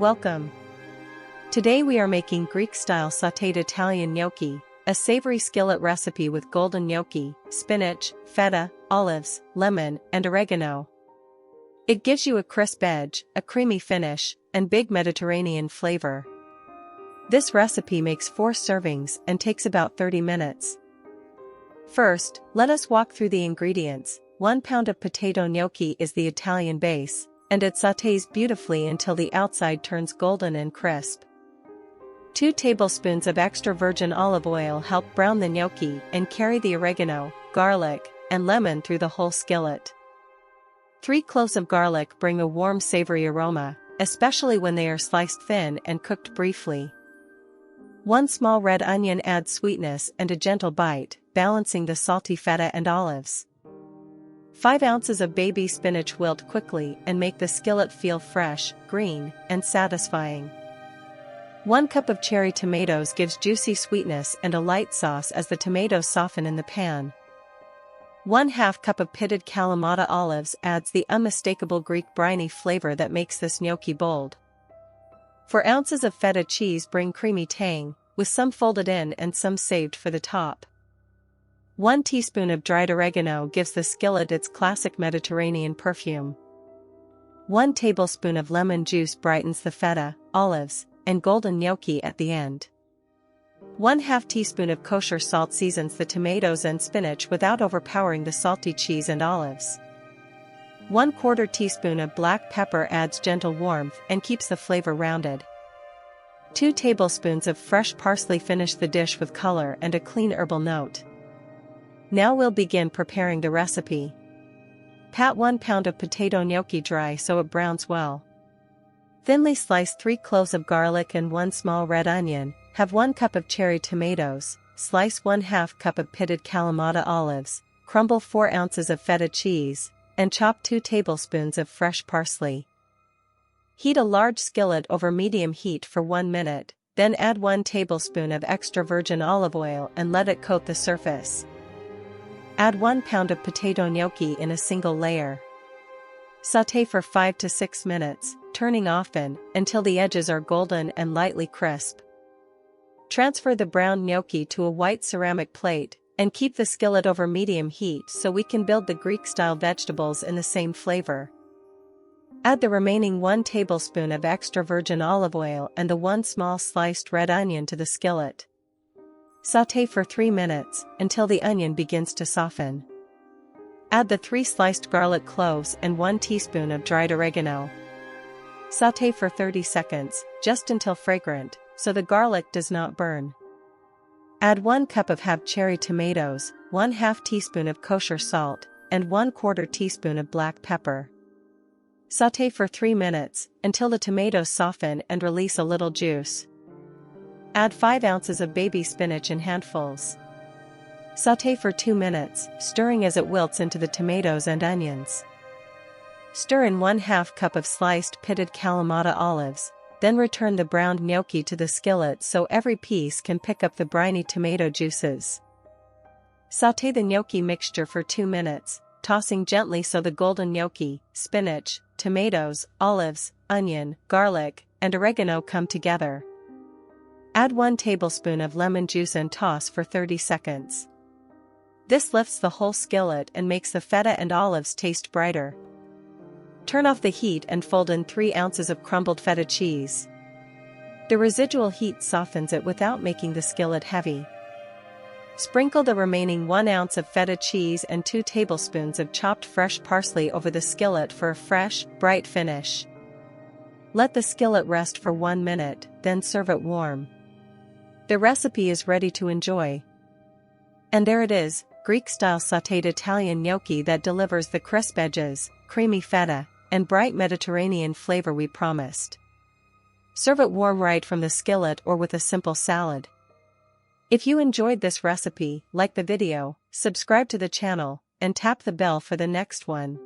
Welcome! Today we are making Greek-style sautéed Italian gnocchi, a savory skillet recipe with golden gnocchi, spinach, feta, olives, lemon, and oregano. It gives you a crisp edge, a creamy finish, and big Mediterranean flavor. This recipe makes 4 servings and takes about 30 minutes. First, let us walk through the ingredients. 1 pound of potato gnocchi is the Italian base, and it sautés beautifully until the outside turns golden and crisp. 2 tablespoons of extra virgin olive oil help brown the gnocchi and carry the oregano, garlic, and lemon through the whole skillet. 3 cloves of garlic bring a warm savory aroma, especially when they are sliced thin and cooked briefly. 1 small red onion adds sweetness and a gentle bite, balancing the salty feta and olives. 5 ounces of baby spinach wilt quickly and make the skillet feel fresh, green, and satisfying. 1 cup of cherry tomatoes gives juicy sweetness and a light sauce as the tomatoes soften in the pan. 1/2 cup of pitted Kalamata olives adds the unmistakable Greek briny flavor that makes this gnocchi bold. 4 ounces of feta cheese bring creamy tang, with some folded in and some saved for the top. 1 teaspoon of dried oregano gives the skillet its classic Mediterranean perfume. 1 tablespoon of lemon juice brightens the feta, olives, and golden gnocchi at the end. 1/2 teaspoon of kosher salt seasons the tomatoes and spinach without overpowering the salty cheese and olives. 1/4 teaspoon of black pepper adds gentle warmth and keeps the flavor rounded. 2 tablespoons of fresh parsley finish the dish with color and a clean herbal note. Now we'll begin preparing the recipe. Pat 1 pound of potato gnocchi dry so it browns well. Thinly slice 3 cloves of garlic and 1 small red onion, have 1 cup of cherry tomatoes, slice 1/2 cup of pitted Kalamata olives, crumble 4 ounces of feta cheese, and chop 2 tablespoons of fresh parsley. Heat a large skillet over medium heat for 1 minute, then add 1 tablespoon of extra virgin olive oil and let it coat the surface. Add 1 pound of potato gnocchi in a single layer. Sauté for 5 to 6 minutes, turning often, until the edges are golden and lightly crisp. Transfer the browned gnocchi to a white ceramic plate, and keep the skillet over medium heat so we can build the Greek-style vegetables in the same flavor. Add the remaining 1 tablespoon of extra virgin olive oil and the 1 small sliced red onion to the skillet. Sauté for 3 minutes, until the onion begins to soften. Add the 3 sliced garlic cloves and 1 teaspoon of dried oregano. Sauté for 30 seconds, just until fragrant, so the garlic does not burn. Add 1 cup of halved cherry tomatoes, 1/2 teaspoon of kosher salt, and 1/4 teaspoon of black pepper. Sauté for 3 minutes, until the tomatoes soften and release a little juice. Add 5 ounces of baby spinach in handfuls. Sauté for 2 minutes, stirring as it wilts into the tomatoes and onions. Stir in 1/2 cup of sliced pitted Kalamata olives, then return the browned gnocchi to the skillet so every piece can pick up the briny tomato juices. Sauté the gnocchi mixture for 2 minutes, tossing gently so the golden gnocchi, spinach, tomatoes, olives, onion, garlic, and oregano come together. Add 1 tablespoon of lemon juice and toss for 30 seconds. This lifts the whole skillet and makes the feta and olives taste brighter. Turn off the heat and fold in 3 ounces of crumbled feta cheese. The residual heat softens it without making the skillet heavy. Sprinkle the remaining 1 ounce of feta cheese and 2 tablespoons of chopped fresh parsley over the skillet for a fresh, bright finish. Let the skillet rest for 1 minute, then serve it warm. The recipe is ready to enjoy. And there it is, Greek-style sautéed Italian gnocchi that delivers the crisp edges, creamy feta, and bright Mediterranean flavor we promised. Serve it warm right from the skillet or with a simple salad. If you enjoyed this recipe, like the video, subscribe to the channel, and tap the bell for the next one.